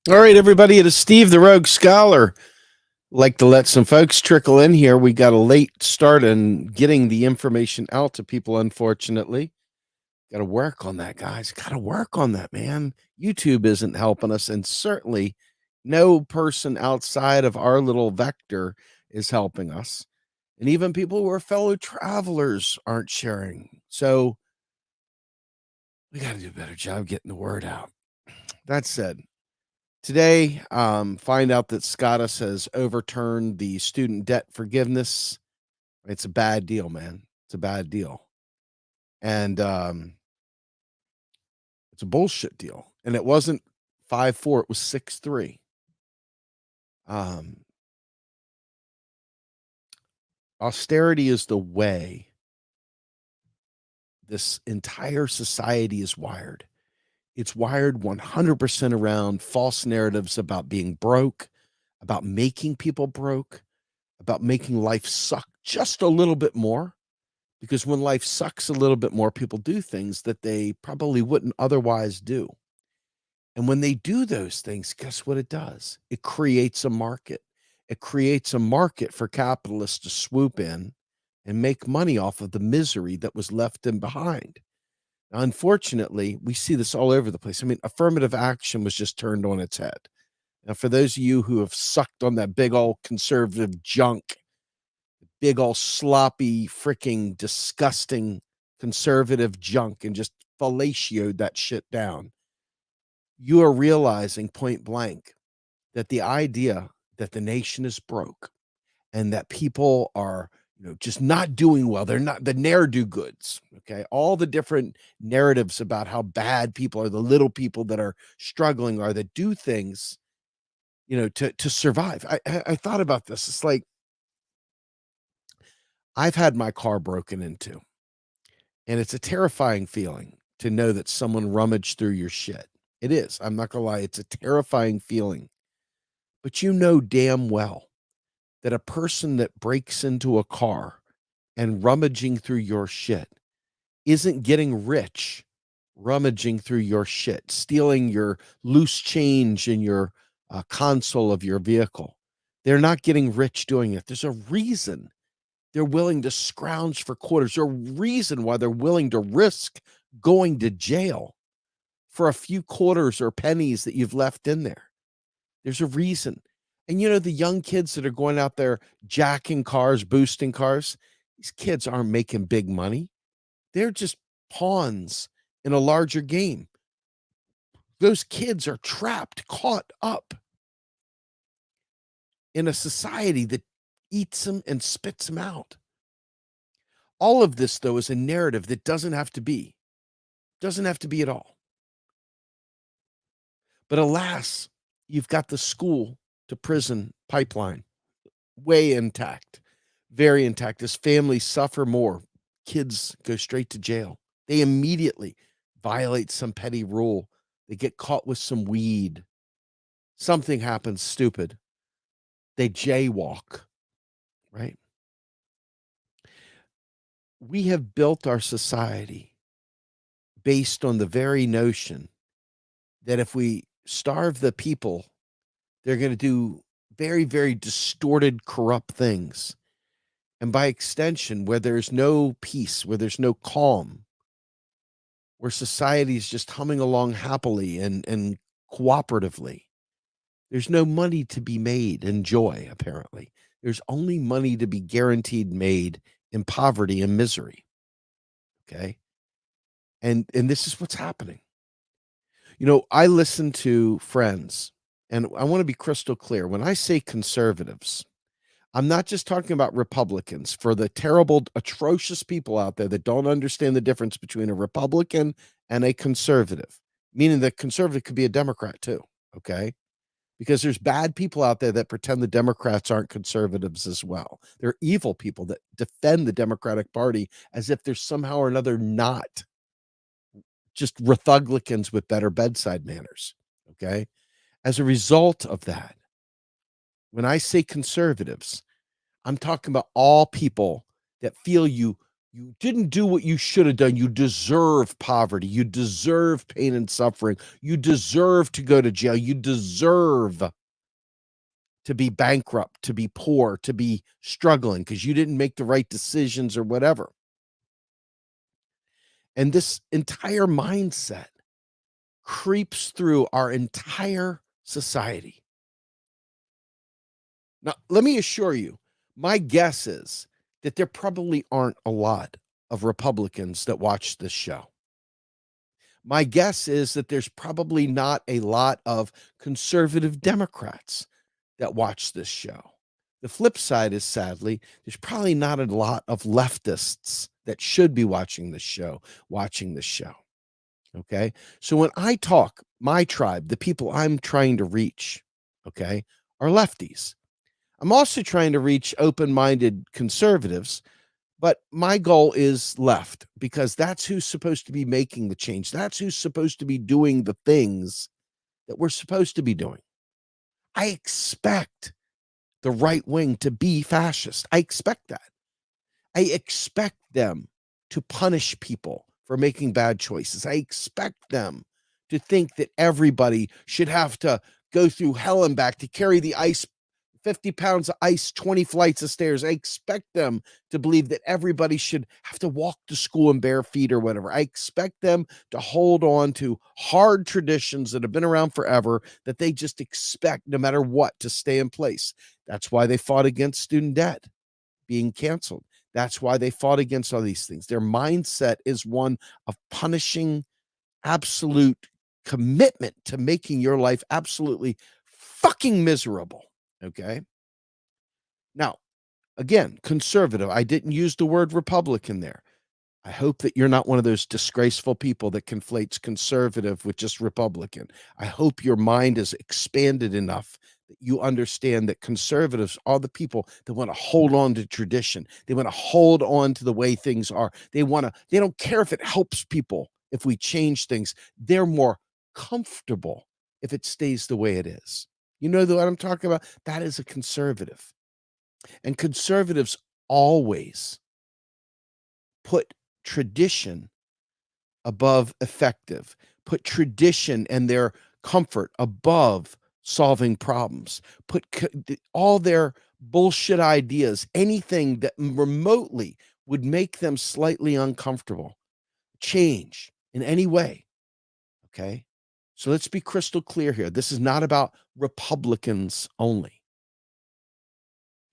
All right, everybody, it is Steve the Rogue Scholar. Like to let some folks trickle in here. We got a late start in getting the information out to people, unfortunately. Got to work on that, guys. Got to work on that, man. YouTube isn't helping us, and certainly no person outside of our little vector is helping us. And even people who are fellow travelers aren't sharing. So we got to do a better job getting the word out. That said, today, find out that SCOTUS has overturned the student debt forgiveness. It's a bad deal, man. It's a bad deal. And it's a bullshit deal. And it wasn't 5-4, it was 6-3. Austerity is the way this entire society is wired. It's wired 100% around false narratives about being broke, about making people broke, about making life suck just a little bit more. Because when life sucks a little bit more, people do things that they probably wouldn't otherwise do. And when they do those things, guess what it does? It creates a market. It creates a market for capitalists to swoop in and make money off of the misery that was left in behind. Now, unfortunately, we see this all over the place. I mean, affirmative action was just turned on its head. Now, for those of you who have sucked on that big old conservative junk, big old sloppy, freaking disgusting conservative junk and just fellatioed that shit down, you are realizing point blank that the idea that the nation is broke and that people are, just not doing well, they're not the ne'er-do-goods, okay? All the different narratives about how bad people are, the little people that are struggling are, that do things, to survive. I thought about this. It's like, I've had my car broken into, and it's a terrifying feeling to know that someone rummaged through your shit. It is. I'm not gonna lie. It's a terrifying feeling. But you know damn well that a person that breaks into a car and rummaging through your shit isn't getting rich rummaging through your shit, stealing your loose change in your console of your vehicle. They're not getting rich doing it. There's a reason they're willing to scrounge for quarters. There's a reason why they're willing to risk going to jail for a few quarters or pennies that you've left in there. There's a reason. And the young kids that are going out there jacking cars, boosting cars, these kids aren't making big money. They're just pawns in a larger game. Those kids are trapped, caught up in a society that eats them and spits them out. All of this, though, is a narrative that doesn't have to be at all. But alas, you've got the school to prison pipeline way intact, very intact. As families suffer more, kids go straight to jail. They immediately violate some petty rule. They get caught with some weed. Something happens stupid. They jaywalk, right? We have built our society based on the very notion that if we starve the people, they're going to do very, very distorted, corrupt things. And by extension, where there's no peace, where there's no calm, where society is just humming along happily and cooperatively, there's no money to be made in joy, apparently. There's only money to be guaranteed made in poverty and misery. Okay. And this is what's happening. I listen to friends, and I want to be crystal clear. When I say conservatives, I'm not just talking about Republicans. For the terrible, atrocious people out there that don't understand the difference between a Republican and a conservative, meaning that conservative could be a Democrat too, okay? Because there's bad people out there that pretend the Democrats aren't conservatives as well. They're evil people that defend the Democratic Party as if they're somehow or another not just Republicans with better bedside manners, okay? As a result of that, when I say conservatives, I'm talking about all people that feel you You didn't do what you should have done. You deserve poverty. You deserve pain and suffering. You deserve to go to jail. You deserve to be bankrupt, to be poor, to be struggling because you didn't make the right decisions or whatever. And this entire mindset creeps through our entire society. Now, let me assure you, my guess is that there probably aren't a lot of Republicans that watch this show. My guess is that there's probably not a lot of conservative Democrats that watch this show. The flip side is, sadly, there's probably not a lot of leftists that should be watching this show. Okay. So when I talk, my tribe, the people I'm trying to reach, okay, are lefties. I'm also trying to reach open-minded conservatives, but my goal is left because that's who's supposed to be making the change. That's who's supposed to be doing the things that we're supposed to be doing. I expect the right wing to be fascist. I expect that. I expect them to punish people for making bad choices. I expect them to think that everybody should have to go through hell and back to carry the ice, 50 pounds of ice, 20 flights of stairs. I expect them to believe that everybody should have to walk to school in bare feet or whatever. I expect them to hold on to hard traditions that have been around forever that they just expect, no matter what, to stay in place. That's why they fought against student debt being canceled. That's why they fought against all these things. Their mindset is one of punishing, absolute commitment to making your life absolutely fucking miserable. Okay. Now, again, conservative. I didn't use the word Republican there. I hope that you're not one of those disgraceful people that conflates conservative with just Republican. I hope your mind is expanded enough that you understand that conservatives are the people that want to hold on to tradition. They want to hold on to the way things are. They don't care if it helps people if we change things. They're more comfortable if it stays the way it is. You know what I'm talking about? That is a conservative. And conservatives always put tradition above effective, put tradition and their comfort above solving problems, put all their bullshit ideas, anything that remotely would make them slightly uncomfortable, change in any way. Okay. So let's be crystal clear here. This is not about Republicans only.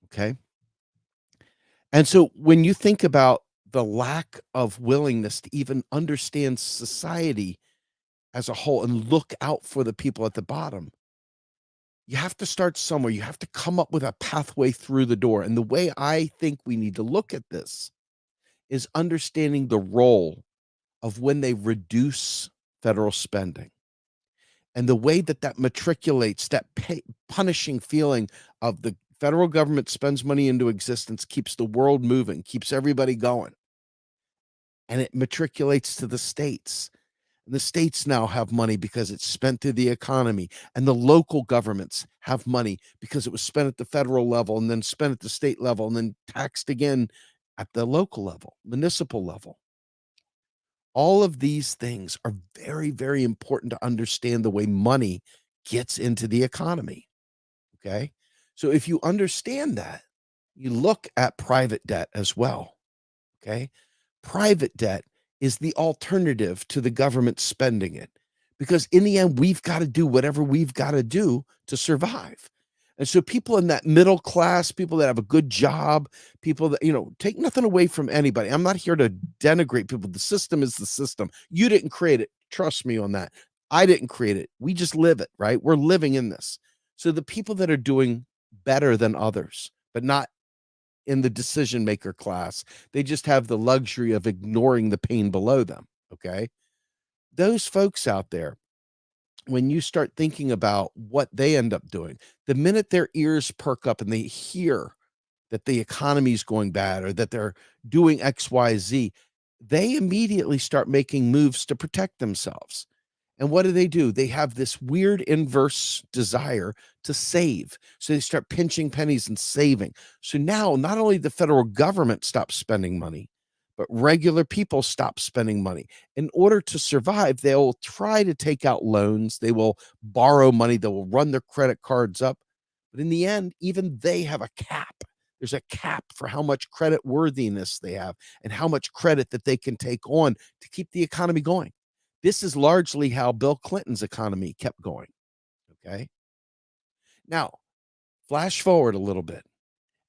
Okay. And so when you think about the lack of willingness to even understand society as a whole and look out for the people at the bottom, you have to start somewhere. You have to come up with a pathway through the door. And the way I think we need to look at this is understanding the role of when they reduce federal spending and the way that that matriculates that punishing feeling of the federal government spends money into existence, keeps the world moving, keeps everybody going. And it matriculates to the states. And the states now have money because it's spent through the economy. And the local governments have money because it was spent at the federal level and then spent at the state level and then taxed again at the local level, municipal level. All of these things are very, very important to understand the way money gets into the economy. Okay. So if you understand that, you look at private debt as well. Okay. Private debt is the alternative to the government spending it because in the end, we've got to do whatever we've got to do to survive. And so people in that middle class, people that have a good job, people that, take nothing away from anybody. I'm not here to denigrate people. The system is the system. You didn't create it. Trust me on that. I didn't create it. We just live it, right? We're living in this. So the people that are doing better than others, but not in the decision maker class, they just have the luxury of ignoring the pain below them. Okay. Those folks out there, when you start thinking about what they end up doing, the minute their ears perk up and they hear that the economy is going bad or that they're doing XYZ, they immediately start making moves to protect themselves. And what do? They have this weird inverse desire to save. So they start pinching pennies and saving. So now not only the federal government stops spending money, but regular people stop spending money. In order to survive, they'll try to take out loans, they will borrow money, they will run their credit cards up. But in the end, even they have a cap. There's a cap for how much credit worthiness they have and how much credit that they can take on to keep the economy going. This is largely how Bill Clinton's economy kept going. Okay. Now, flash forward a little bit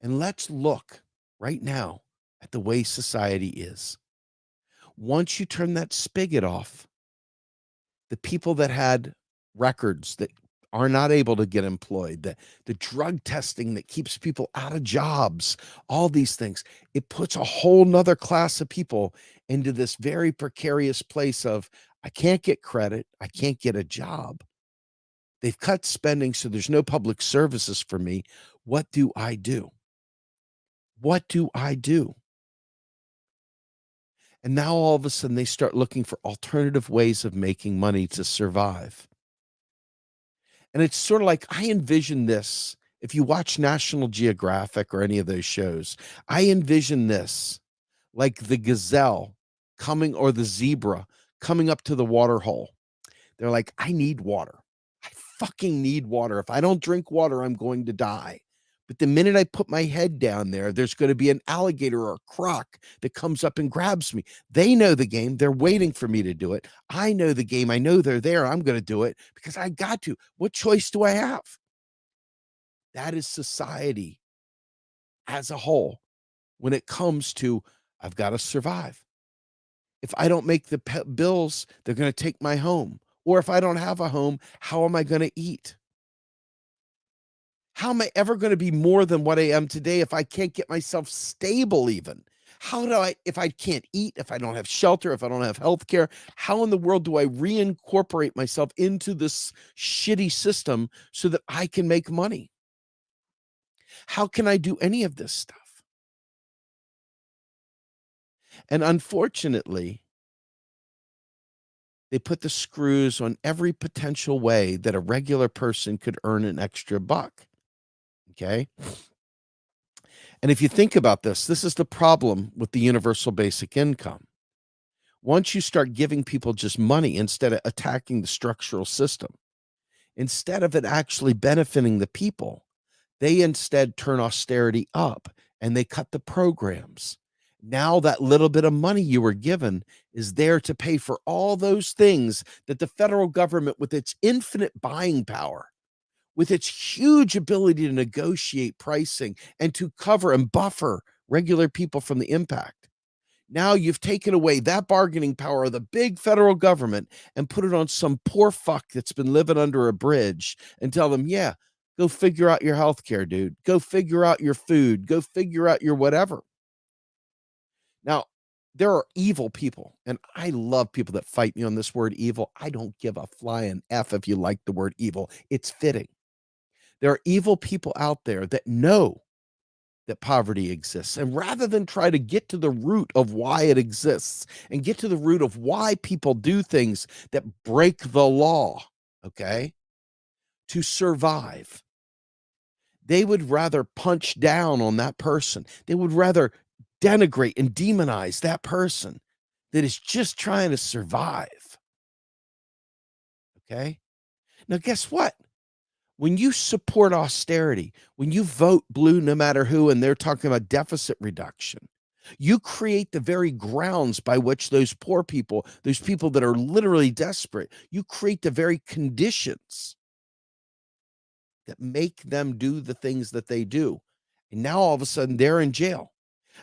and let's look right now at the way society is. Once you turn that spigot off, the people that had records that are not able to get employed, the drug testing that keeps people out of jobs, all these things, it puts a whole nother class of people into this very precarious place of, I can't get credit, I can't get a job. They've cut spending, so there's no public services for me. What do I do? What do I do? And now all of a sudden they start looking for alternative ways of making money to survive. And it's sort of like I envision this. If you watch National Geographic or any of those shows, I envision this like the gazelle coming or the zebra coming up to the water hole. They're like, I need water. I fucking need water. If I don't drink water, I'm going to die. But the minute I put my head down there, there's going to be an alligator or a croc that comes up and grabs me. They know the game. They're waiting for me to do it. I know the game. I know they're there. I'm going to do it because I got to. What choice do I have? That is society as a whole when it comes to I've got to survive. If I don't make the bills, they're going to take my home. Or if I don't have a home, how am I going to eat? How am I ever going to be more than what I am today if I can't get myself stable even? How do I, if I can't eat, if I don't have shelter, if I don't have health care, how in the world do I reincorporate myself into this shitty system so that I can make money? How can I do any of this stuff? And unfortunately, they put the screws on every potential way that a regular person could earn an extra buck. Okay. And if you think about this, this is the problem with the universal basic income. Once you start giving people just money instead of attacking the structural system, instead of it actually benefiting the people, they instead turn austerity up and they cut the programs. Now that little bit of money you were given is there to pay for all those things that the federal government, with its infinite buying power, with its huge ability to negotiate pricing and to cover and buffer regular people from the impact. Now you've taken away that bargaining power of the big federal government and put it on some poor fuck that's been living under a bridge and tell them, yeah, go figure out your health care, dude. Go figure out your food. Go figure out your whatever. Now, there are evil people, and I love people that fight me on this word evil. I don't give a flying F if you like the word evil. It's fitting. There are evil people out there that know that poverty exists. And rather than try to get to the root of why it exists and get to the root of why people do things that break the law, okay, to survive, they would rather punch down on that person. They would rather denigrate and demonize that person that is just trying to survive. Okay. Now, guess what? When you support austerity, when you vote blue no matter who, and they're talking about deficit reduction, you create the very grounds by which those poor people, those people that are literally desperate, you create the very conditions that make them do the things that they do. And now all of a sudden they're in jail.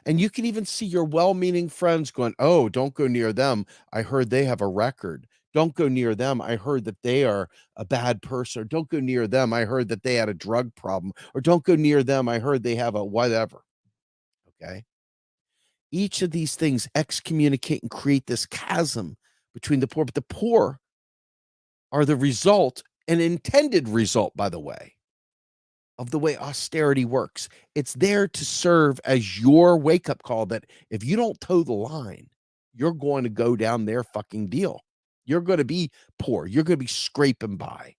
And you can even see your well-meaning friends going, oh, don't go near them. I heard they have a record. Don't go near them. I heard that they are a bad person. Or don't go near them. I heard that they had a drug problem. Or don't go near them. I heard they have a whatever. Okay. Each of these things excommunicate and create this chasm between the poor. But the poor are the result, an intended result, by the way, of the way austerity works. It's there to serve as your wake-up call that if you don't toe the line, you're going to go down their fucking deal. You're going to be poor. You're going to be scraping by.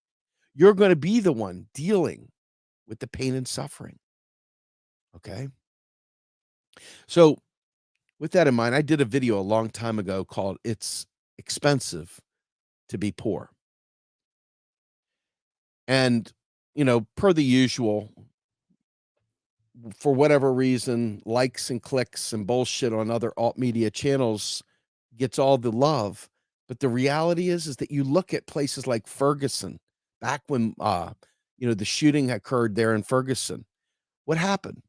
You're going to be the one dealing with the pain and suffering. Okay? So With that in mind, I did a video a long time ago called "It's Expensive to Be Poor." And, per the usual, for whatever reason, likes and clicks and bullshit on other alt media channels gets all the love. But the reality is that you look at places like Ferguson, back when the shooting occurred there in Ferguson. What happened?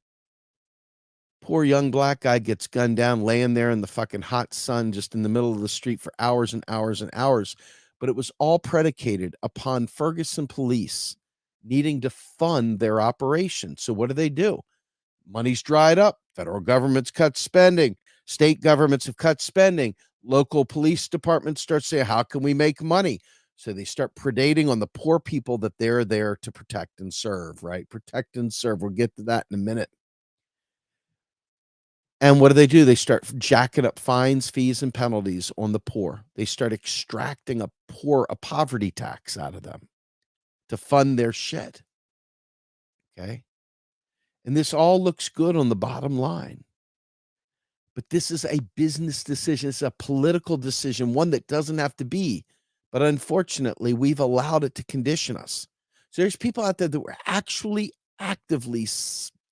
Poor young black guy gets gunned down, laying there in the fucking hot sun, just in the middle of the street for hours and hours and hours. But it was all predicated upon Ferguson police needing to fund their operation. So what do? Money's dried up. Federal government's cut spending. State governments have cut spending. Local police departments start saying, how can we make money? So they start predating on the poor people that they're there to protect and serve, right? Protect and serve. We'll get to that in a minute. And what do? They start jacking up fines, fees, and penalties on the poor. They start extracting a poverty tax out of them to fund their shit. Okay. And this all looks good on the bottom line. But this is a business decision. It's a political decision, one that doesn't have to be. But unfortunately, we've allowed it to condition us. So there's people out there that were actually actively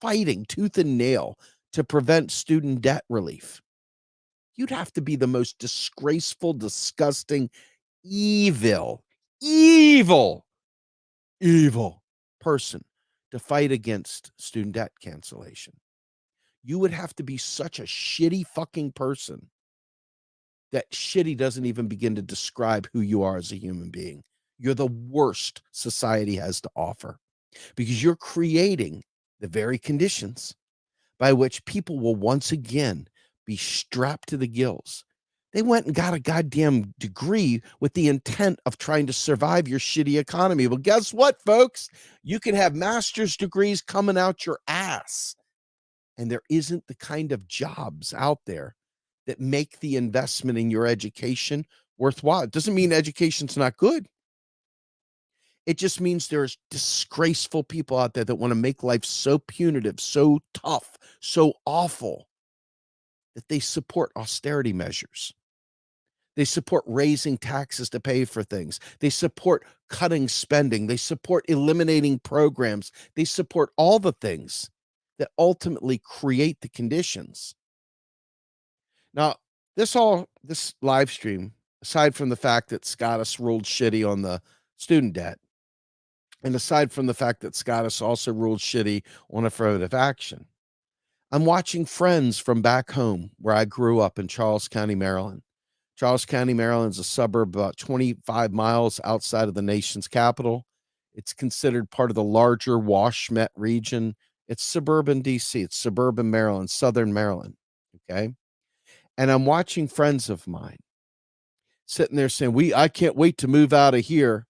fighting tooth and nail to prevent student debt relief. You'd have to be the most disgraceful, disgusting, evil person to fight against student debt cancellation. You would have to be such a shitty fucking person that shitty doesn't even begin to describe who you are as a human being. You're the worst society has to offer because you're creating the very conditions by which people will once again be strapped to the gills. They went and got a goddamn degree with the intent of trying to survive your shitty economy. Well, guess what, folks? You can have master's degrees coming out your ass. And there isn't the kind of jobs out there that make the investment in your education worthwhile. It doesn't mean education's not good. It just means there's disgraceful people out there that want to make life so punitive, so tough, so awful that they support austerity measures. They support raising taxes to pay for things. They support cutting spending. They support eliminating programs. They support all the things that ultimately create the conditions. Now, this live stream, aside from the fact that Scottus ruled shitty on the student debt, and aside from the fact that Scottus also ruled shitty on affirmative action, I'm watching friends from back home where I grew up in Charles County, Maryland. Charles County, Maryland is a suburb about 25 miles outside of the nation's capital. It's considered part of the larger Washmet region. It's suburban DC. It's suburban Maryland, southern Maryland. Okay. And I'm watching friends of mine sitting there saying, I can't wait to move out of here.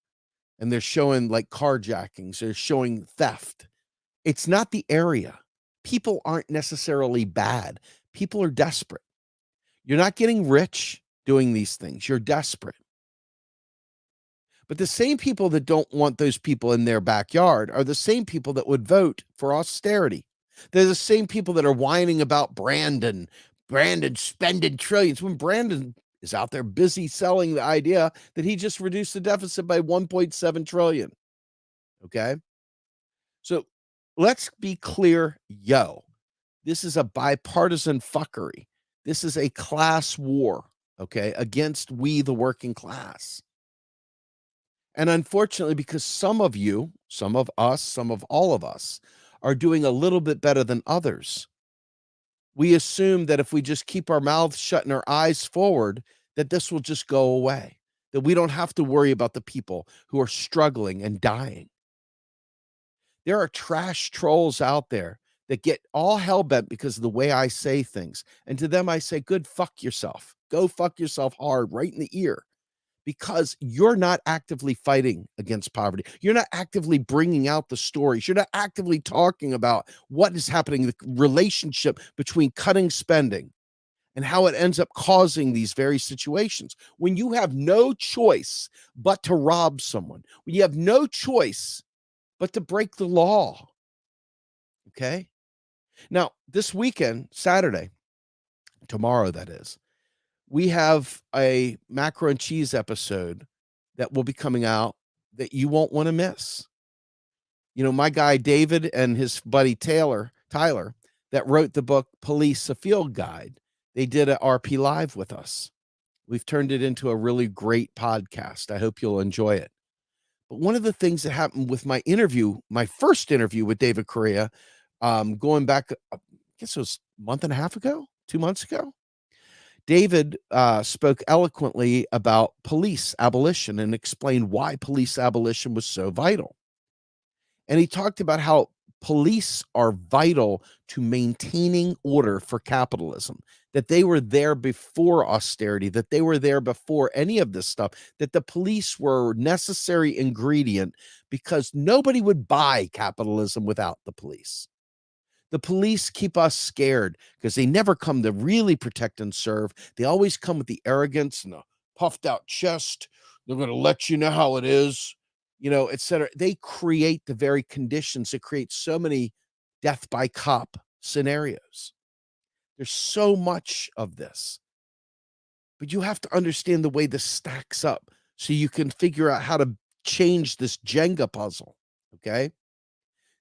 And they're showing like carjackings. They're showing theft. It's not the area. People aren't necessarily bad. People are desperate. You're not getting rich doing these things. You're desperate. But the same people that don't want those people in their backyard are the same people that would vote for austerity. They're the same people that are whining about Brandon spending trillions when Brandon is out there busy selling the idea that he just reduced the deficit by 1.7 trillion. Okay. So let's be clear. This is a bipartisan fuckery. This is a class war. Okay, against we, the working class. And unfortunately, because some of you, some of us, some of all of us are doing a little bit better than others, we assume that if we just keep our mouths shut and our eyes forward, that this will just go away, that we don't have to worry about the people who are struggling and dying. There are trash trolls out there that get all hell-bent because of the way I say things. And to them, I say, good, fuck yourself. Go fuck yourself hard right in the ear, because you're not actively fighting against poverty. You're not actively bringing out the stories. You're not actively talking about what is happening, the relationship between cutting spending and how it ends up causing these very situations. When you have no choice but to rob someone, when you have no choice but to break the law. Okay? Now, this weekend, Saturday, tomorrow, that is. We have a Macro and Cheese episode that will be coming out that you won't wanna miss. You know, my guy David and his buddy Tyler, that wrote the book Police: A Field Guide, they did a RP Live with us. We've turned it into a really great podcast. I hope you'll enjoy it. But one of the things that happened with my first interview with David Correa, going back, I guess it was a month and a half ago, 2 months ago. David spoke eloquently about police abolition and explained why police abolition was so vital. And he talked about how police are vital to maintaining order for capitalism, that they were there before austerity, that they were there before any of this stuff, that the police were a necessary ingredient because nobody would buy capitalism without the police. The police keep us scared because they never come to really protect and serve. They always come with the arrogance and a puffed out chest. They're going to let you know how it is, et cetera. They create the very conditions that create so many death by cop scenarios. There's so much of this. But you have to understand the way this stacks up so you can figure out how to change this Jenga puzzle, okay?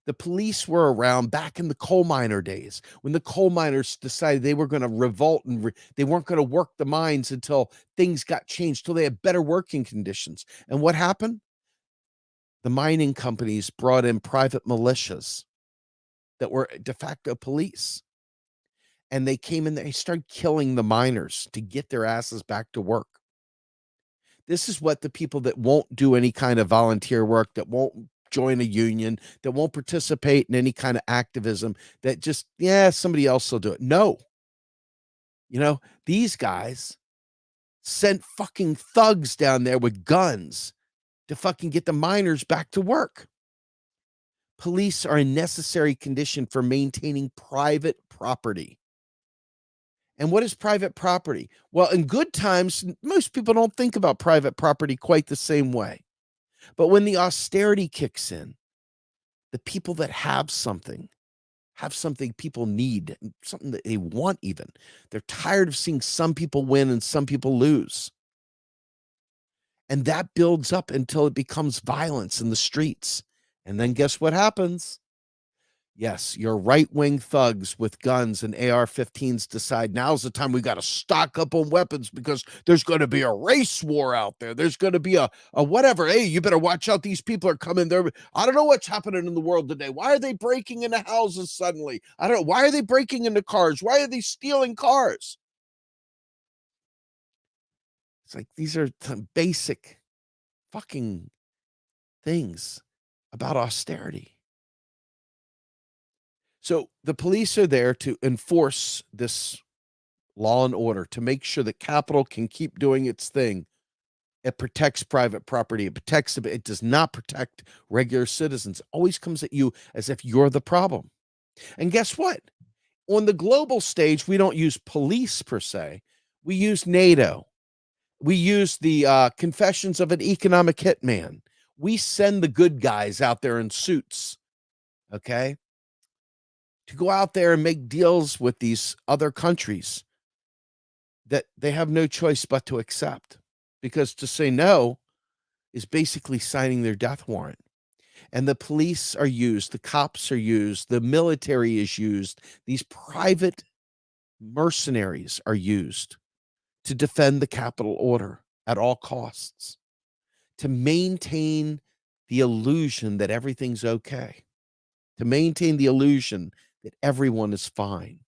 The police were around back in the coal miner days when the coal miners decided they were going to revolt and they weren't going to work the mines until things got changed, till they had better working conditions. And what happened? The mining companies brought in private militias that were de facto police. And they came in, they started killing the miners to get their asses back to work. This is what the people that won't do any kind of volunteer work, that won't join a union, that won't participate in any kind of activism, that just, somebody else will do it. No. These guys sent fucking thugs down there with guns to fucking get the miners back to work. Police are a necessary condition for maintaining private property. And what is private property? Well, in good times, most people don't think about private property quite the same way. But when the austerity kicks in, the people that have something people need, something that they want even. They're tired of seeing some people win and some people lose. And that builds up until it becomes violence in the streets. And then guess what happens? Yes, your right-wing thugs with guns and AR-15s decide now's the time we got to stock up on weapons because there's going to be a race war out there. There's going to be a whatever. Hey, you better watch out. These people are coming there. I don't know what's happening in the world today. Why are they breaking into houses suddenly? I don't know. Why are they breaking into cars? Why are they stealing cars? It's like these are some basic fucking things about austerity. So the police are there to enforce this law and order, to make sure that capital can keep doing its thing. It protects private property. It does not protect regular citizens. It always comes at you as if you're the problem. And guess what? On the global stage, we don't use police per se. We use NATO. We use the Confessions of an Economic Hitman. We send the good guys out there in suits, okay, to go out there and make deals with these other countries that they have no choice but to accept, because to say no is basically signing their death warrant. And the police are used, the cops are used, the military is used, these private mercenaries are used to defend the capital order at all costs, to maintain the illusion that everything's okay, to maintain the illusion that everyone is fine.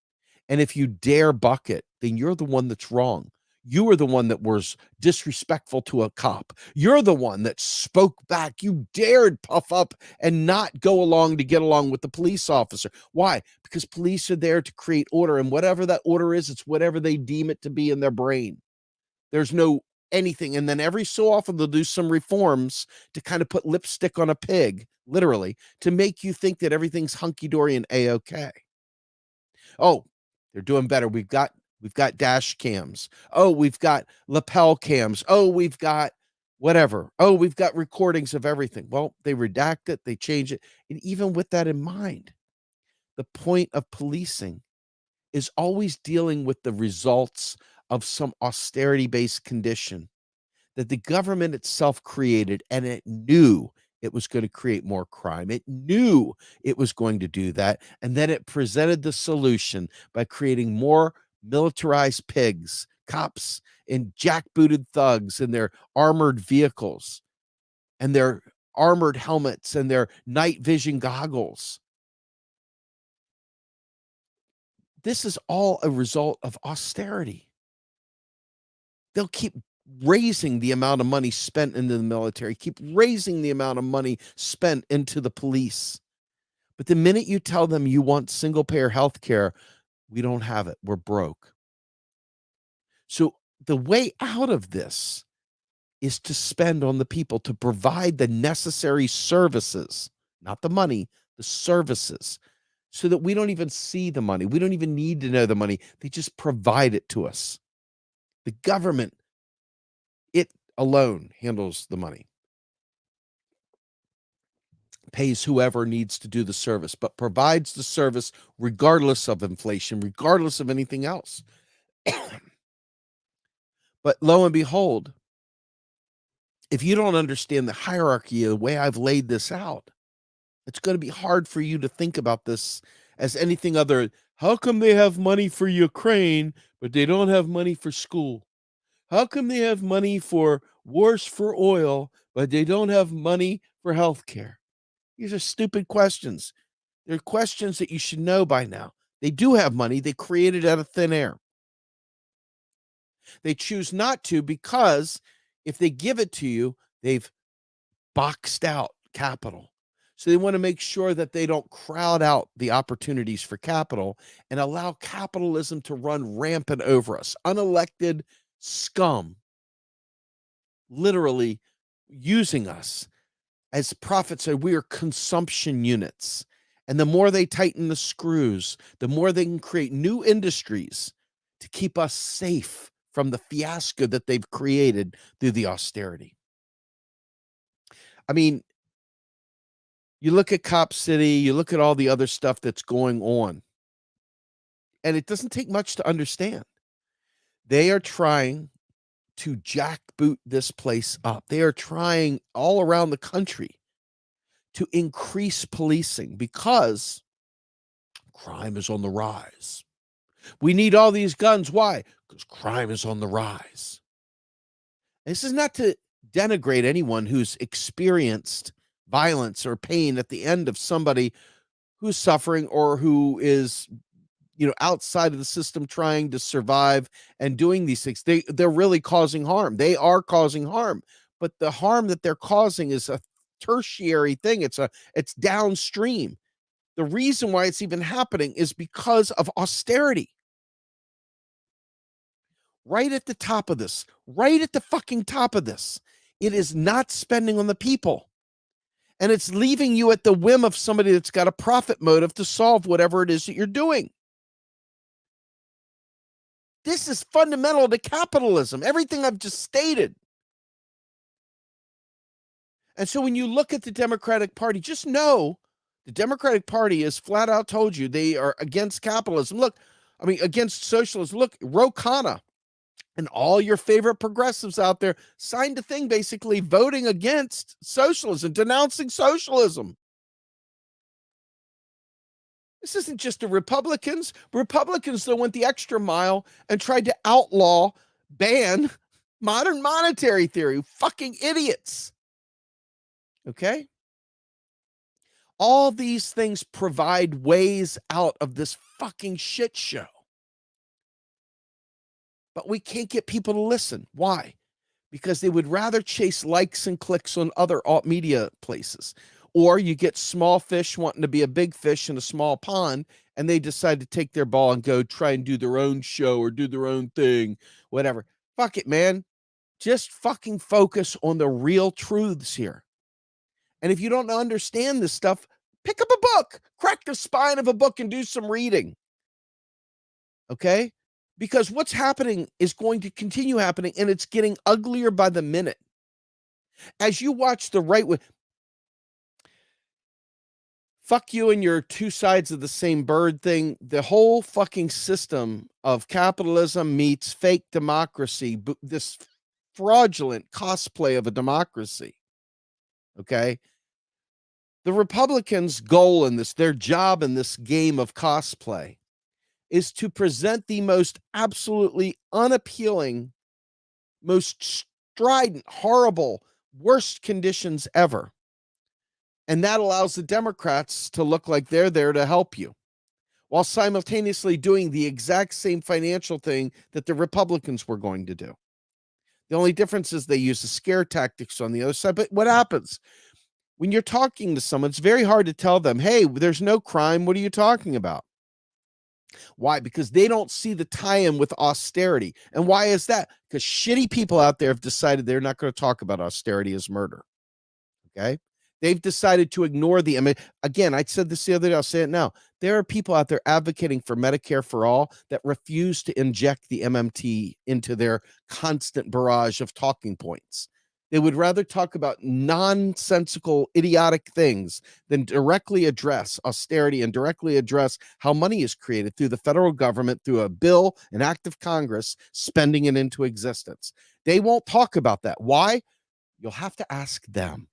And if you dare buck it, then you're the one that's wrong. You were the one that was disrespectful to a cop. You're the one that spoke back. You dared puff up and not go along to get along with the police officer. Why? Because police are there to create order, and whatever that order is, it's whatever they deem it to be in their brain. There's no anything. And then every so often they'll do some reforms to kind of put lipstick on a pig, literally, to make you think that everything's hunky-dory and A-okay. Oh, they're doing better. We've got dash cams. Oh, we've got lapel cams. Oh, we've got whatever. Oh, we've got recordings of everything. Well, they redact it, they change it. And even with that in mind, the point of policing is always dealing with the results of some austerity-based condition that the government itself created, and it knew it was going to create more crime. It knew it was going to do that. And then it presented the solution by creating more militarized pigs, cops, and jackbooted thugs in their armored vehicles and their armored helmets and their night vision goggles. This is all a result of austerity. They'll keep raising the amount of money spent into the military, keep raising the amount of money spent into the police. But the minute you tell them you want single payer health care, we don't have it. We're broke. So the way out of this is to spend on the people, to provide the necessary services, not the money, the services, so that we don't even see the money. We don't even need to know the money. They just provide it to us. The government, it alone handles the money, pays whoever needs to do the service, but provides the service regardless of inflation, regardless of anything else. But lo and behold, if you don't understand the hierarchy of the way I've laid this out, it's going to be hard for you to think about this as anything other. How come they have money for Ukraine, but they don't have money for school? How come they have money for wars for oil, but they don't have money for healthcare? These are stupid questions. They're questions that you should know by now. They do have money. They created out of thin air. They choose not to because if they give it to you, they've boxed out capital. So they want to make sure that they don't crowd out the opportunities for capital and allow capitalism to run rampant over us. Unelected scum, literally using us as prophets said, we are consumption units. And the more they tighten the screws, the more they can create new industries to keep us safe from the fiasco that they've created through the austerity. I mean, you look at Cop City, you look at all the other stuff that's going on, and it doesn't take much to understand. They are trying to jackboot this place up. They are trying all around the country to increase policing because crime is on the rise. We need all these guns. Why? Because crime is on the rise. This is not to denigrate anyone who's experienced violence or pain at the end of somebody who's suffering or who is, outside of the system trying to survive and doing these things. They're really causing harm. They are causing harm, but the harm that they're causing is a tertiary thing. It's downstream. The reason why it's even happening is because of austerity. Right at the top of this, right at the fucking top of this, it is not spending on the people. And it's leaving you at the whim of somebody that's got a profit motive to solve whatever it is that you're doing. This is fundamental to capitalism, everything I've just stated. And so when you look at the Democratic Party, just know the Democratic Party has flat out told you they are against capitalism. Against socialism. Look, Ro Khanna and all your favorite progressives out there signed a thing basically voting against socialism, denouncing socialism. This isn't just the Republicans. Republicans, though, went the extra mile and tried to ban modern monetary theory. Fucking idiots. Okay? All these things provide ways out of this fucking shit show. But we can't get people to listen. Why? Because they would rather chase likes and clicks on other alt media places. Or you get small fish wanting to be a big fish in a small pond, and they decide to take their ball and go try and do their own show or do their own thing, whatever. Fuck it, man. Just fucking focus on the real truths here. And if you don't understand this stuff, pick up a book, crack the spine of a book and do some reading. Okay? Because what's happening is going to continue happening, and it's getting uglier by the minute. As you watch the right way, fuck you and your two sides of the same bird thing. The whole fucking system of capitalism meets fake democracy, this fraudulent cosplay of a democracy. Okay. The Republicans' goal in this, their job in this game of cosplay, is to present the most absolutely unappealing, most strident, horrible, worst conditions ever. And that allows the Democrats to look like they're there to help you, while simultaneously doing the exact same financial thing that the Republicans were going to do. The only difference is they use the scare tactics on the other side. But what happens? When you're talking to someone, it's very hard to tell them, hey, there's no crime. What are you talking about? Why? Because they don't see the tie-in with austerity. And why is that? Because shitty people out there have decided they're not going to talk about austerity as murder. Okay? They've decided to ignore I mean, again, I said this the other day, I'll say it now. There are people out there advocating for Medicare for all that refuse to inject the MMT into their constant barrage of talking points. They would rather talk about nonsensical, idiotic things than directly address austerity and directly address how money is created through the federal government, through a bill, an act of Congress, spending it into existence. They won't talk about that. Why? You'll have to ask them.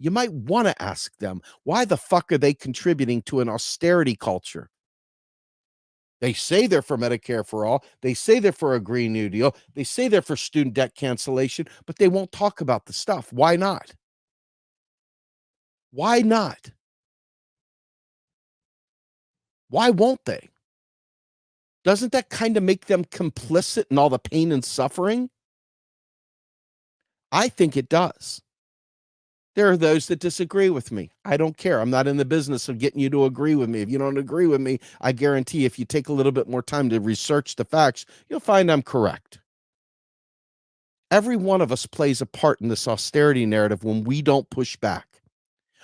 You might want to ask them, why the fuck are they contributing to an austerity culture? They say they're for Medicare for all. They say they're for a Green New Deal. They say they're for student debt cancellation, but they won't talk about the stuff. Why not? Why not? Why won't they? Doesn't that kind of make them complicit in all the pain and suffering? I think it does. There are those that disagree with me. I don't care. I'm not in the business of getting you to agree with me. If you don't agree with me, I guarantee if you take a little bit more time to research the facts, you'll find I'm correct. Every one of us plays a part in this austerity narrative when we don't push back.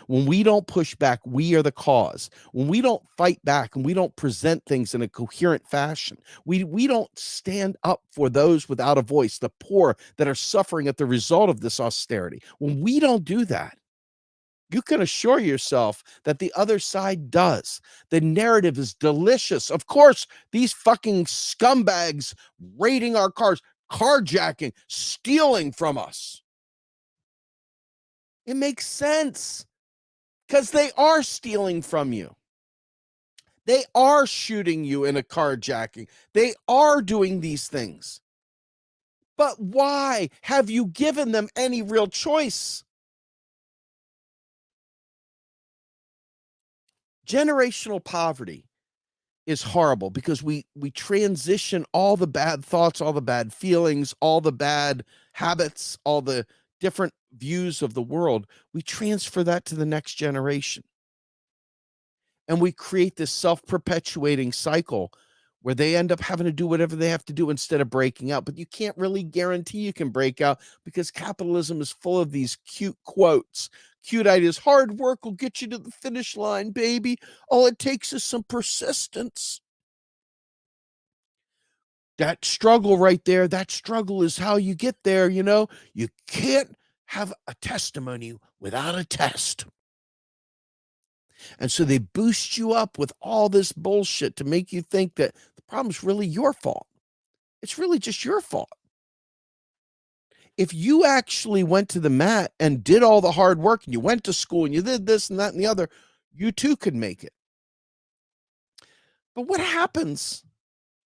When we don't push back, we are the cause. When we don't fight back and we don't present things in a coherent fashion, we don't stand up for those without a voice, the poor that are suffering at the result of this austerity. When we don't do that, you can assure yourself that the other side does. The narrative is delicious. Of course, these fucking scumbags raiding our cars, carjacking, stealing from us. It makes sense. Because they are stealing from you. They are shooting you in a carjacking. They are doing these things. But why? Have you given them any real choice? Generational poverty is horrible because we transition all the bad thoughts, all the bad feelings, all the bad habits, all the different views of the world. We transfer that to the next generation. And we create this self-perpetuating cycle where they end up having to do whatever they have to do instead of breaking out. But you can't really guarantee you can break out because capitalism is full of these cute quotes, cute ideas. Hard work will get you to the finish line, baby. All it takes is some persistence. That struggle right there, that struggle is how you get there, you know? You can't have a testimony without a test. And so they boost you up with all this bullshit to make you think that the problem's really your fault. It's really just your fault. If you actually went to the mat and did all the hard work and you went to school and you did this and that and the other, you too could make it. But what happens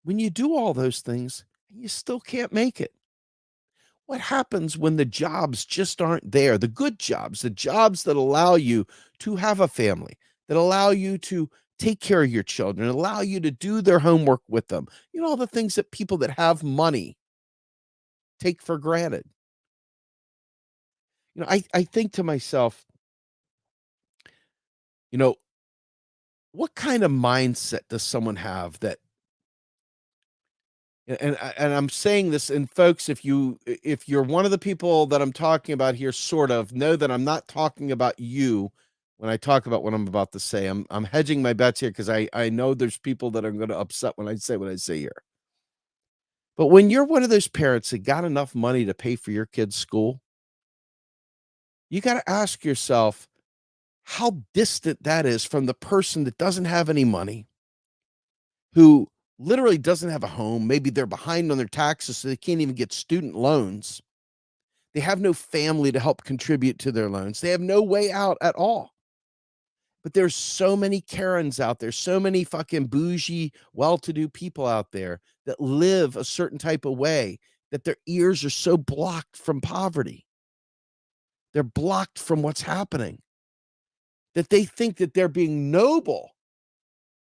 when you do all those things and you still can't make it? What happens when the jobs just aren't there? The good jobs, the jobs that allow you to have a family, that allow you to take care of your children, allow you to do their homework with them. You know, all the things that people that have money take for granted. You know, I think to myself, you know, what kind of mindset does someone have that and I'm saying this, and folks, if you're one of the people that I'm talking about here, sort of know that I'm not talking about you when I talk about what I'm about to say. I'm hedging my bets here because I know there's people that are going to upset when I say what I say here. But when you're one of those parents that got enough money to pay for your kid's school, you got to ask yourself, how distant that is from the person that doesn't have any money, who literally doesn't have a home. Maybe they're behind on their taxes, so they can't even get student loans. They have no family to help contribute to their loans. They have no way out at all. But there's so many Karens out there, so many fucking bougie, well-to-do people out there that live a certain type of way that their ears are so blocked from poverty. They're blocked from what's happening, that they think that they're being noble,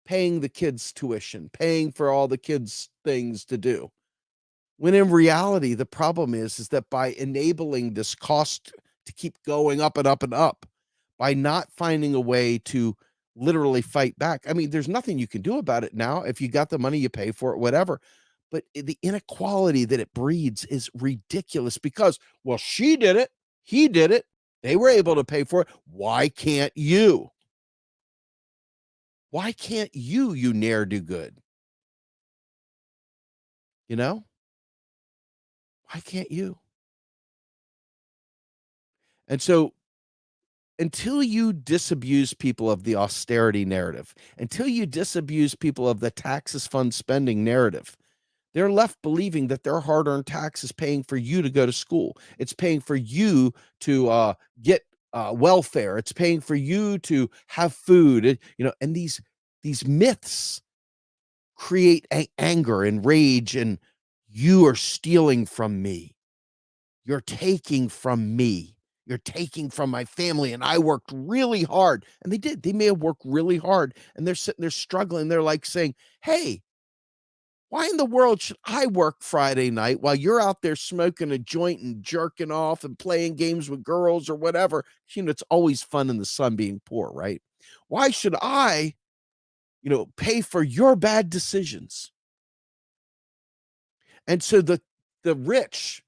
paying the kids' tuition, paying for all the kids' things to do. When in reality, the problem is that by enabling this cost to keep going up and up and up, by not finding a way to literally fight back. I mean, there's nothing you can do about it now. If you got the money, you pay for it, whatever. But the inequality that it breeds is ridiculous because, well, she did it, he did it, they were able to pay for it. Why can't you? Why can't you, you ne'er-do-good? You know? Why can't you? And so until you disabuse people of the austerity narrative, until you disabuse people of the taxes fund spending narrative, they're left believing that their hard-earned tax is paying for you to go to school. It's paying for you to get welfare. It's paying for you to have food. And these myths create anger and rage, and you are stealing from me. You're taking from me. You're taking from my family, and I worked really hard. And they did. They may have worked really hard, and they're sitting there struggling. They're like saying, hey, why in the world should I work Friday night while you're out there smoking a joint and jerking off and playing games with girls or whatever? It's always fun in the sun being poor, right? Why should I, pay for your bad decisions? And so the rich,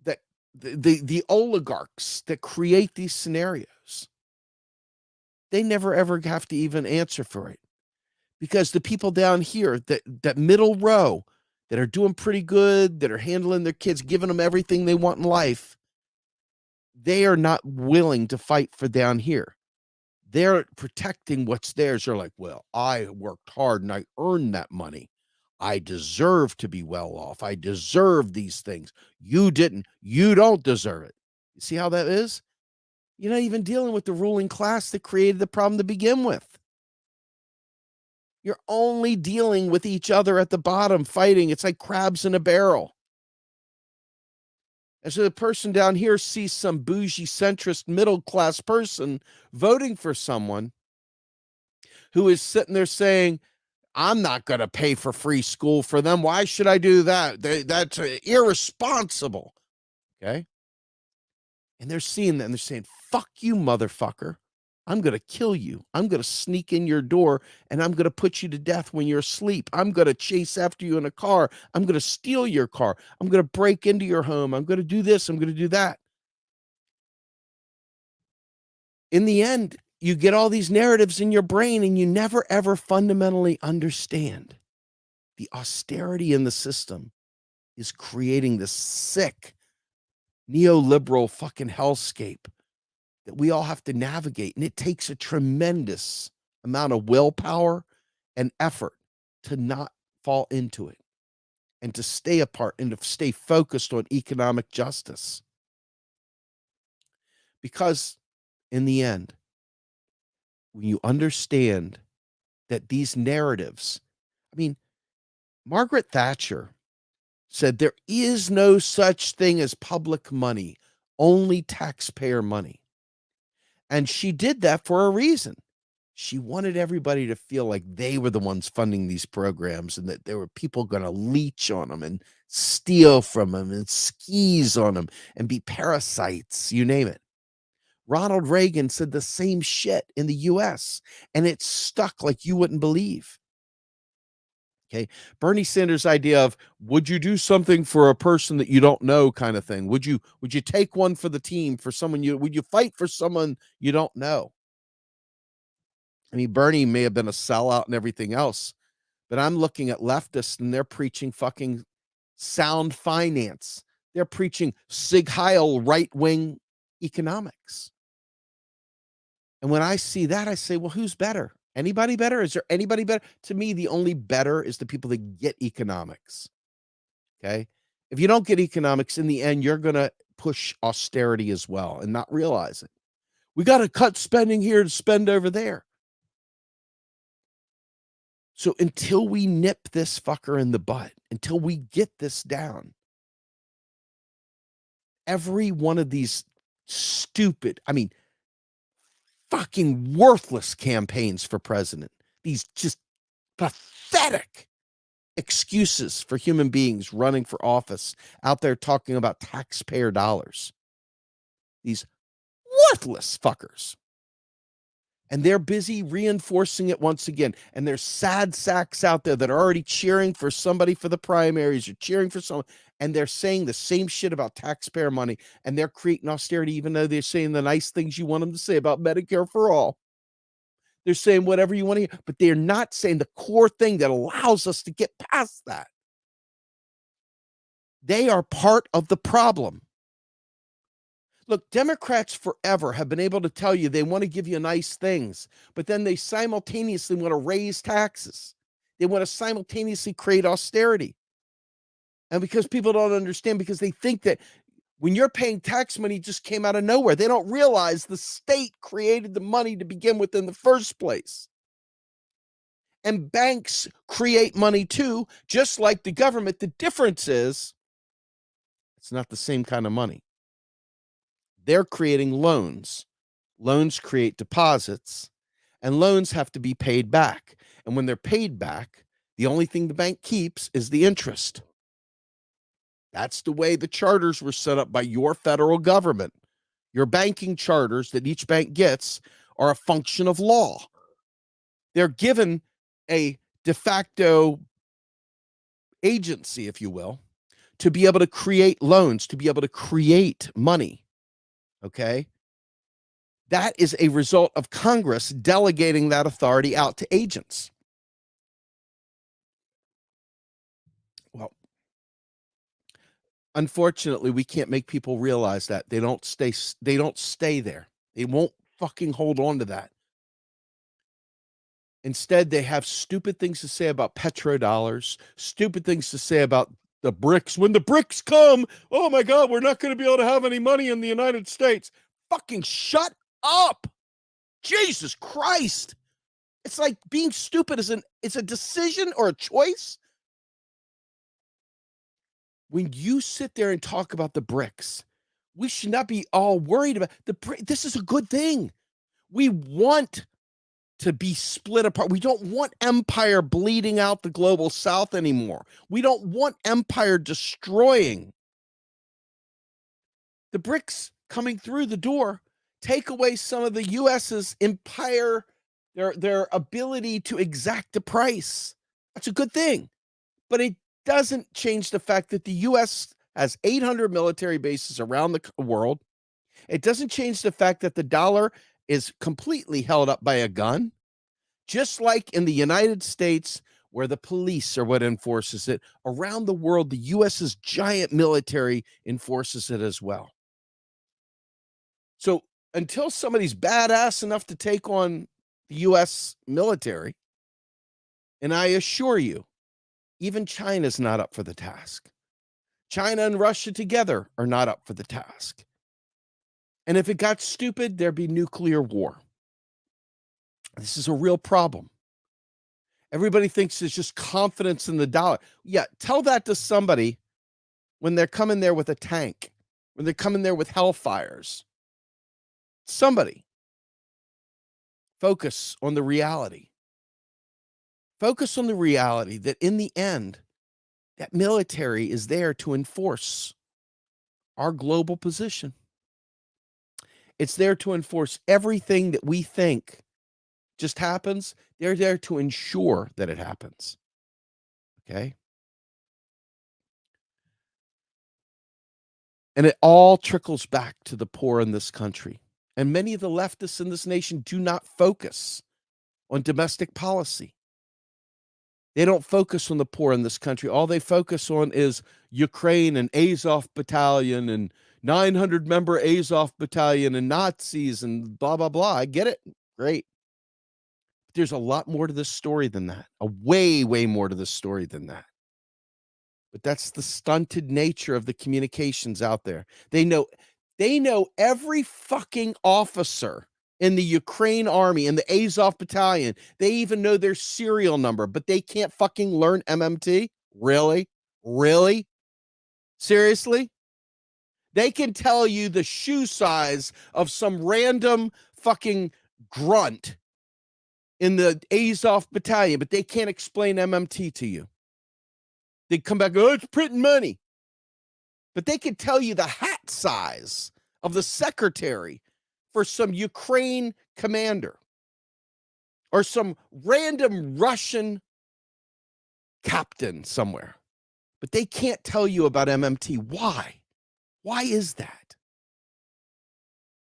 that the oligarchs that create these scenarios, they never ever have to even answer for it, because the people down here, that middle row, that are doing pretty good, that are handling their kids, giving them everything they want in life, they are not willing to fight for down here. They're protecting what's theirs. They're like, well, I worked hard and I earned that money. I deserve to be well off. I deserve these things. You didn't. You don't deserve it. You see how that is? You're not even dealing with the ruling class that created the problem to begin with. You're only dealing with each other at the bottom fighting. It's like crabs in a barrel. And so the person down here sees some bougie centrist middle class person voting for someone who is sitting there saying, I'm not going to pay for free school for them. Why should I do that? That's irresponsible. Okay. And they're seeing that and they're saying, fuck you, motherfucker. I'm going to kill you. I'm going to sneak in your door and I'm going to put you to death when you're asleep. I'm going to chase after you in a car. I'm going to steal your car. I'm going to break into your home. I'm going to do this. I'm going to do that. In the end, you get all these narratives in your brain and you never, ever fundamentally understand the austerity in the system is creating this sick neoliberal fucking hellscape that we all have to navigate. And it takes a tremendous amount of willpower and effort to not fall into it and to stay apart and to stay focused on economic justice. Because in the end, when you understand that these narratives, I mean, Margaret Thatcher said there is no such thing as public money, only taxpayer money. And she did that for a reason. She wanted everybody to feel like they were the ones funding these programs and that there were people going to leech on them and steal from them and skis on them and be parasites, you name it. Ronald Reagan said the same shit in the US, and it stuck like you wouldn't believe. Okay. Bernie Sanders' idea of, would you do something for a person that you don't know, kind of thing? Would you take one for the team, for someone would you fight for someone you don't know? I mean, Bernie may have been a sellout and everything else, but I'm looking at leftists and they're preaching fucking sound finance. They're preaching Sig Heil right-wing economics. And when I see that, I say, well, who's better? Anybody better? Is there anybody better? To me, the only better is the people that get economics. Okay. If you don't get economics, in the end, you're going to push austerity as well and not realize it. We got to cut spending here to spend over there. So until we nip this fucker in the butt, until we get this down, every one of these stupid, fucking worthless campaigns for president, these just pathetic excuses for human beings running for office out there talking about taxpayer dollars, these worthless fuckers. And they're busy reinforcing it once again. And there's sad sacks out there that are already cheering for somebody for the primaries or cheering for someone. And they're saying the same shit about taxpayer money. And they're creating austerity, even though they're saying the nice things you want them to say about Medicare for all. They're saying whatever you want to hear, but they're not saying the core thing that allows us to get past that. They are part of the problem. Look, Democrats forever have been able to tell you they want to give you nice things, but then they simultaneously want to raise taxes. They want to simultaneously create austerity. And because people don't understand, because they think that when you're paying tax money, it just came out of nowhere. They don't realize the state created the money to begin with in the first place. And banks create money too, just like the government. The difference is it's not the same kind of money. They're creating loans. Loans create deposits, and loans have to be paid back. And when they're paid back, the only thing the bank keeps is the interest. That's the way the charters were set up by your federal government. Your banking charters that each bank gets are a function of law. They're given a de facto agency, if you will, to be able to create loans, to be able to create money. Okay? That is a result of Congress delegating that authority out to agents. Well, unfortunately, we can't make people realize that. They don't stay there. They won't fucking hold on to that. Instead, they have stupid things to say about petrodollars, stupid things to say about the BRICS. When the BRICS come, oh my God, we're not going to be able to have any money in the United States. Fucking shut up. Jesus Christ. It's like being stupid it's a decision or a choice. When you sit there and talk about the BRICS, we should not be all worried about this is a good thing. We want to be split apart. We don't want empire bleeding out the global south anymore. We don't want empire destroying. The BRICS coming through the door take away some of the US's empire, their ability to exact a price. That's a good thing. But it doesn't change the fact that the US has 800 military bases around the world. It doesn't change the fact that the dollar is completely held up by a gun. Just like in the United States, where the police are what enforces it, around the world, the US's giant military enforces it as well. So until somebody's badass enough to take on the US military, and I assure you, even China's not up for the task. China and Russia together are not up for the task. And if it got stupid, there'd be nuclear war. This is a real problem. Everybody thinks there's just confidence in the dollar. Yeah, tell that to somebody when they're coming there with a tank, when they're coming there with hellfires. Somebody. Focus on the reality. Focus on the reality that in the end, that military is there to enforce our global position. It's there to enforce everything that we think just happens. They're there to ensure that it happens. Okay? And it all trickles back to the poor in this country. And many of the leftists in this nation do not focus on domestic policy. They don't focus on the poor in this country. All they focus on is Ukraine and Azov battalion and 900 member Azov battalion and Nazis and blah, blah, blah. I get it. Great. But there's a lot more to this story than that. A way, way more to this story than that. But that's the stunted nature of the communications out there. They know every fucking officer in the Ukraine army, in the Azov battalion. They even know their serial number, but they can't fucking learn MMT? Really? Really? Seriously? They can tell you the shoe size of some random fucking grunt in the Azov battalion, but they can't explain MMT to you. They come back, oh, it's printing money. But they can tell you the hat size of the secretary for some Ukraine commander or some random Russian captain somewhere. But they can't tell you about MMT. Why? Why is that?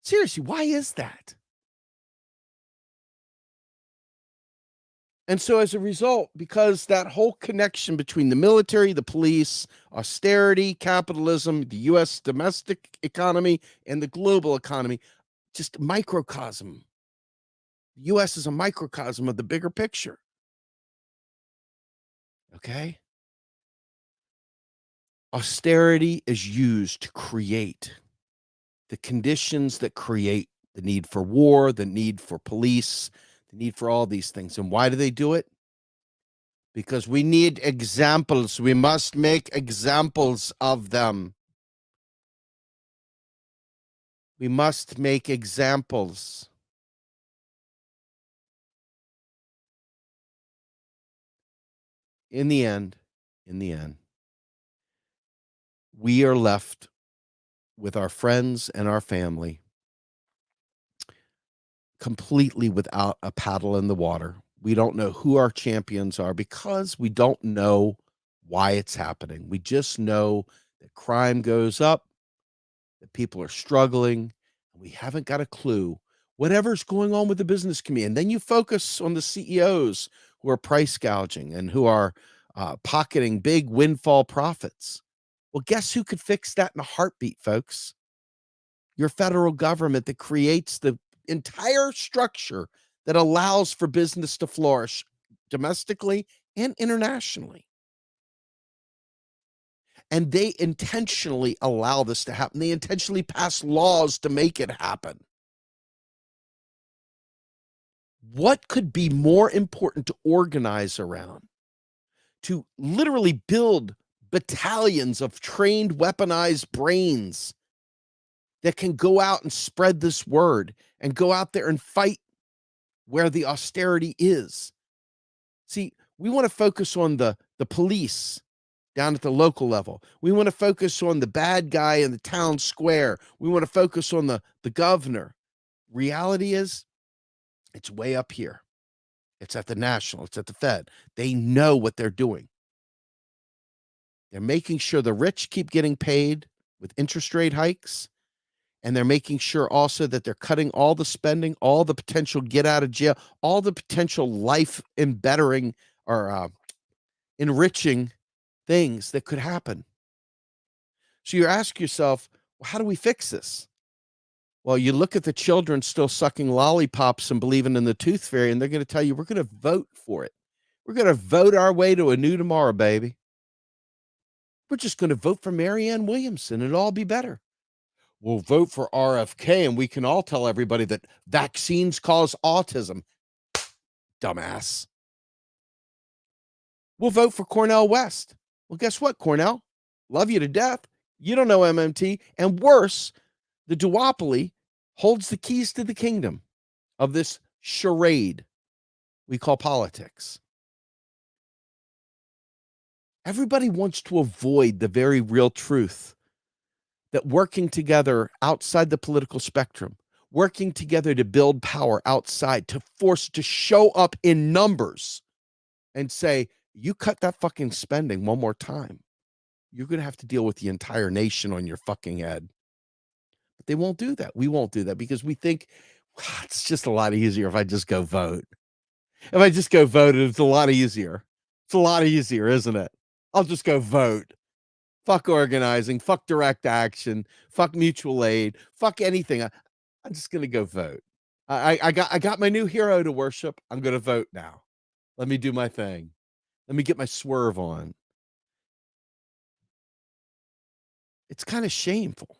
Seriously, why is that? And so as a result, because that whole connection between the military, the police, austerity, capitalism, the U.S. domestic economy, and the global economy, just microcosm. The U.S. is a microcosm of the bigger picture. Okay? Austerity is used to create the conditions that create the need for war, the need for police, the need for all these things. And why do they do it? Because we need examples. We must make examples of them. We must make examples. In the end, we are left with our friends and our family completely without a paddle in the water. We don't know who our champions are because we don't know why it's happening. We just know that crime goes up, that people are struggling, and we haven't got a clue whatever's going on with the business community. And then you focus on the CEOs who are price gouging and who are pocketing big windfall profits. Well, guess who could fix that in a heartbeat, folks? Your federal government that creates the entire structure that allows for business to flourish domestically and internationally. And they intentionally allow this to happen. They intentionally pass laws to make it happen. What could be more important to organize around? To literally build battalions of trained, weaponized brains that can go out and spread this word and go out there and fight where the austerity is. See, we want to focus on the police down at the local level. We want to focus on the bad guy in the town square. We want to focus on the governor. Reality is, it's way up here. It's at the national, it's at the Fed. They know what they're doing. They're making sure the rich keep getting paid with interest rate hikes. And they're making sure also that they're cutting all the spending, all the potential get out of jail, all the potential life embettering or enriching things that could happen. So you ask yourself, well, how do we fix this? Well, you look at the children still sucking lollipops and believing in the tooth fairy, and they're going to tell you, we're going to vote for it. We're going to vote our way to a new tomorrow, baby. We're just going to vote for Marianne Williamson. It'll all be better. We'll vote for RFK, and we can all tell everybody that vaccines cause autism. Dumbass. We'll vote for Cornel West. Well, guess what, Cornel? Love you to death. You don't know MMT. And worse, the duopoly holds the keys to the kingdom of this charade we call politics. Everybody wants to avoid the very real truth that working together outside the political spectrum, working together to build power outside, to force, to show up in numbers and say, you cut that fucking spending one more time, you're going to have to deal with the entire nation on your fucking head. But they won't do that. We won't do that because we think, it's just a lot easier if I just go vote. If I just go vote, it's a lot easier. It's a lot easier, isn't it? I'll just go vote. Fuck organizing, fuck direct action, fuck mutual aid, fuck anything. I'm just gonna go vote. I got my new hero to worship. I'm gonna vote now. Let me do my thing. Let me get my swerve on. It's kind of shameful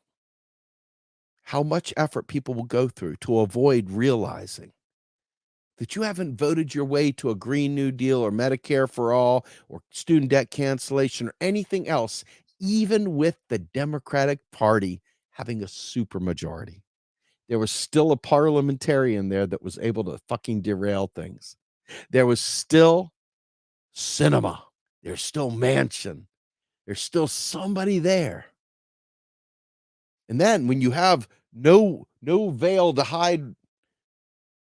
how much effort people will go through to avoid realizing that you haven't voted your way to a Green New Deal or Medicare for all or student debt cancellation or anything else, even with the Democratic Party having a supermajority. There was still a parliamentarian there that was able to fucking derail things. There was still cinema. There's still Mansion. There's still somebody there. And then when you have no veil to hide and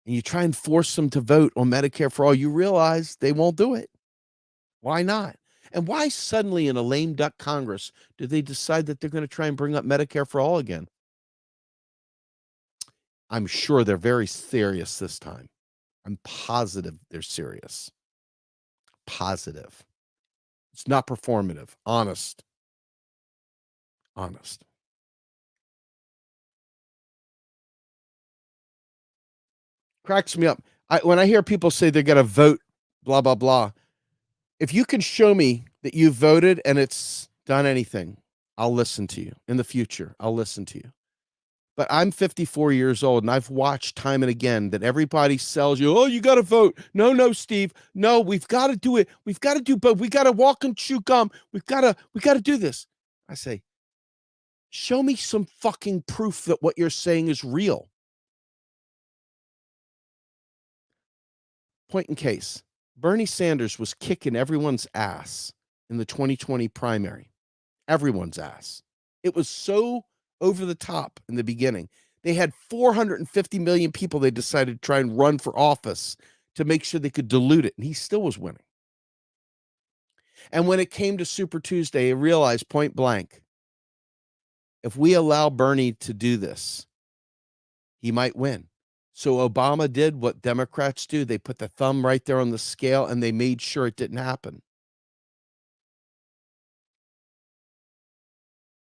you try and force them to vote on Medicare for all, you realize they won't do it. Why not? And why suddenly in a lame duck Congress do they decide that they're going to try and bring up Medicare for all again? I'm sure they're very serious this time. I'm positive they're serious. Positive. It's not performative. Honest. Honest. Cracks me up. When I hear people say they're going to vote, blah, blah, blah. If you can show me that you voted and it's done anything, I'll listen to you. In the future, I'll listen to you. But I'm 54 years old, and I've watched time and again that everybody sells you, oh, you got to vote. No, Steve. No, we've got to do it. We've got to do both. We got to walk and chew gum. We got to do this. I say, show me some fucking proof that what you're saying is real. Point in case, Bernie Sanders was kicking everyone's ass in the 2020 primary. Everyone's ass. It was so over the top in the beginning. They had 450 million people they decided to try and run for office to make sure they could dilute it, and he still was winning. And when it came to Super Tuesday, he realized point blank, if we allow Bernie to do this, he might win. So Obama did what Democrats do. They put the thumb right there on the scale, and they made sure it didn't happen.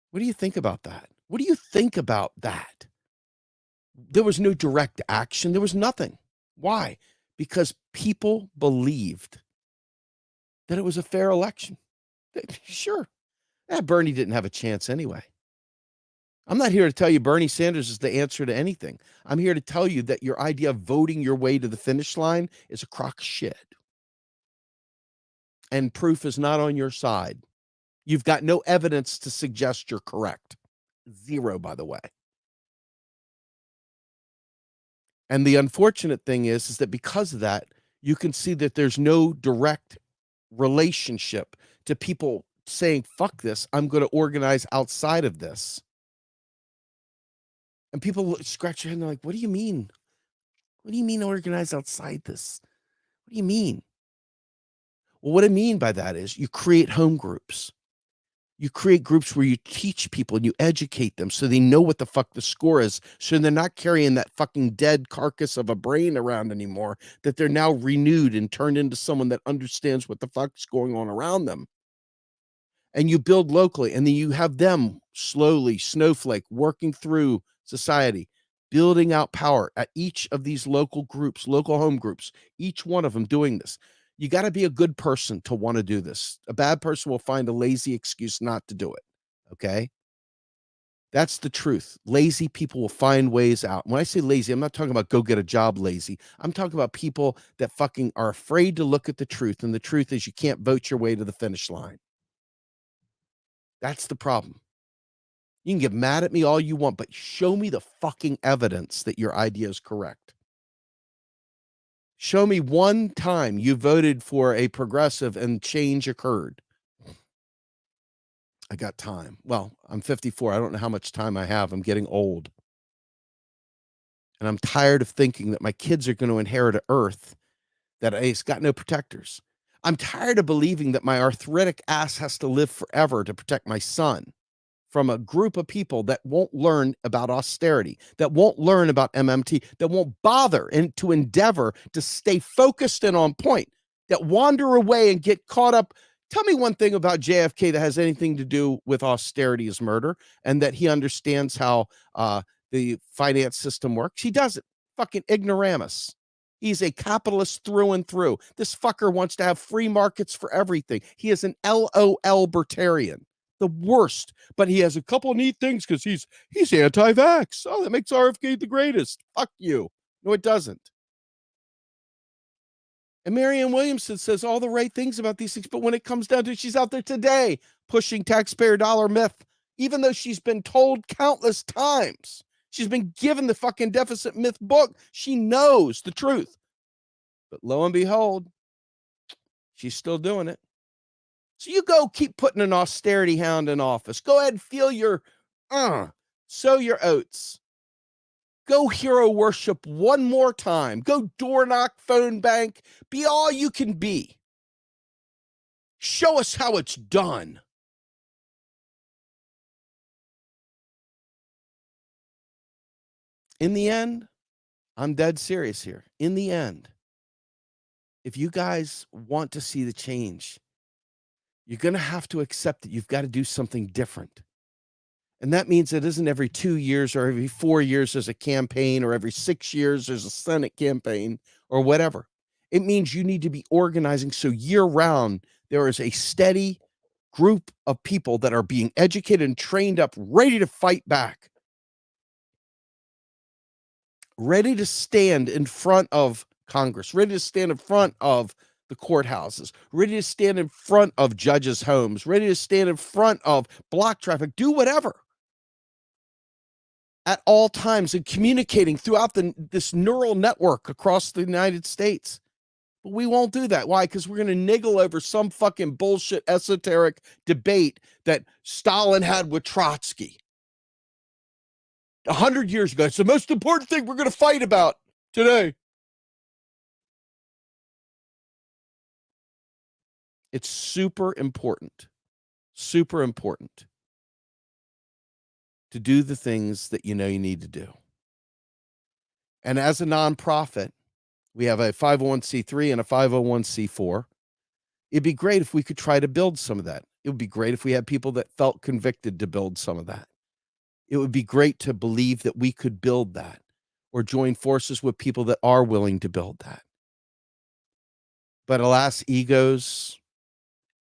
What do you think about that? What do you think about that? There was no direct action. There was nothing. Why? Because people believed that it was a fair election. Sure. Bernie didn't have a chance anyway. I'm not here to tell you Bernie Sanders is the answer to anything. I'm here to tell you that your idea of voting your way to the finish line is a crock of shit. And proof is not on your side. You've got no evidence to suggest you're correct. Zero, by the way. And the unfortunate thing is that because of that, you can see that there's no direct relationship to people saying, fuck this, I'm going to organize outside of this. And people scratch their head and they're like, what do you mean? What do you mean organize outside this? What do you mean? Well, what I mean by that is you create home groups. You create groups where you teach people and you educate them so they know what the fuck the score is. So they're not carrying that fucking dead carcass of a brain around anymore, that they're now renewed and turned into someone that understands what the fuck's going on around them. And you build locally, and then you have them slowly, snowflake, working through society, building out power at each of these local groups, local home groups, each one of them doing this. You got to be a good person to want to do this. A bad person will find a lazy excuse not to do it. Okay. That's the truth. Lazy people will find ways out. When I say lazy, I'm not talking about go get a job lazy. I'm talking about people that fucking are afraid to look at the truth. And the truth is you can't vote your way to the finish line. That's the problem. You can get mad at me all you want, but show me the fucking evidence that your idea is correct. Show me one time you voted for a progressive and change occurred. I got time. Well, I'm 54. I don't know how much time I have. I'm getting old. And I'm tired of thinking that my kids are going to inherit an earth that it's got no protectors. I'm tired of believing that my arthritic ass has to live forever to protect my son from a group of people that won't learn about austerity, that won't learn about MMT, that won't bother and to endeavor to stay focused and on point, that wander away and get caught up Tell me one thing about JFK that has anything to do with austerity's murder and that he understands how the finance system works. He doesn't. Fucking ignoramus. He's a capitalist through and through. This fucker wants to have free markets for everything. He is an LOL libertarian. The worst. But he has a couple neat things because he's anti-vax. Oh, that makes RFK the greatest. Fuck you. No, it doesn't. And Marianne Williamson says all the right things about these things, but when it comes down to it, she's out there today pushing taxpayer dollar myth, even though she's been told countless times. She's been given the fucking deficit myth book. She knows the truth. But lo and behold, she's still doing it. So you go keep putting an austerity hound in office. Go ahead and feel your, sow your oats. Go hero worship one more time. Go door knock, phone bank. Be all you can be. Show us how it's done. In the end, I'm dead serious here. In the end, if you guys want to see the change, you're going to have to accept that you've got to do something different. And that means it isn't every 2 years or every 4 years there's a campaign or every 6 years there's a Senate campaign or whatever. It means you need to be organizing so year round there is a steady group of people that are being educated and trained up, ready to fight back, ready to stand in front of Congress, ready to stand in front of the courthouses, ready to stand in front of judges' homes, ready to stand in front of block traffic, do whatever. At all times and communicating throughout this neural network across the United States. But we won't do that. Why? Because we're going to niggle over some fucking bullshit esoteric debate that Stalin had with Trotsky 100 years ago. It's the most important thing we're going to fight about today. It's super important to do the things that you know you need to do. And as a nonprofit, we have a 501c3 and a 501c4. It'd be great if we could try to build some of that. It would be great if we had people that felt convicted to build some of that. It would be great to believe that we could build that or join forces with people that are willing to build that. But alas, egos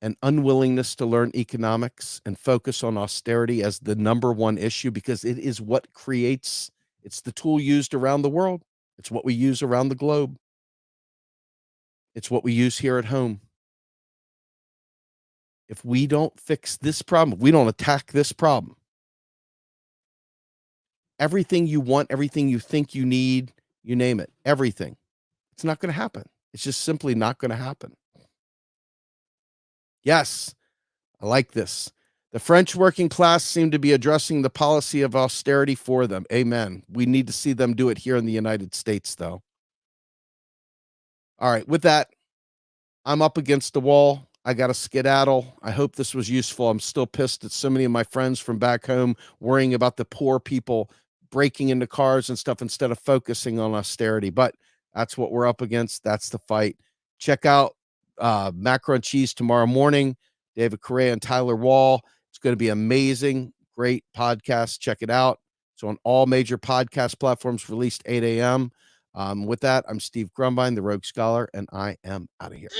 and unwillingness to learn economics and focus on austerity as the number one issue, because it is what creates, it's the tool used around the world. It's what we use around the globe. It's what we use here at home. If we don't fix this problem, if we don't attack this problem, everything you want, everything you think you need, you name it, everything, it's not going to happen. It's just simply not going to happen. Yes, I like this. The French working class seem to be addressing the policy of austerity for them. Amen. We need to see them do it here in the United States, though. All right, with that, I'm up against the wall. I got to skedaddle. I hope this was useful. I'm still pissed at so many of my friends from back home worrying about the poor people breaking into cars and stuff instead of focusing on austerity. But that's what we're up against. That's the fight. Check out Macro and Cheese tomorrow morning. David Correa and Tyler Wall. It's going to be amazing. Great podcast. Check it out. It's on all major podcast platforms, released 8 a.m. With that, I'm Steve Grumbine, the Rogue Scholar, and I am out of here.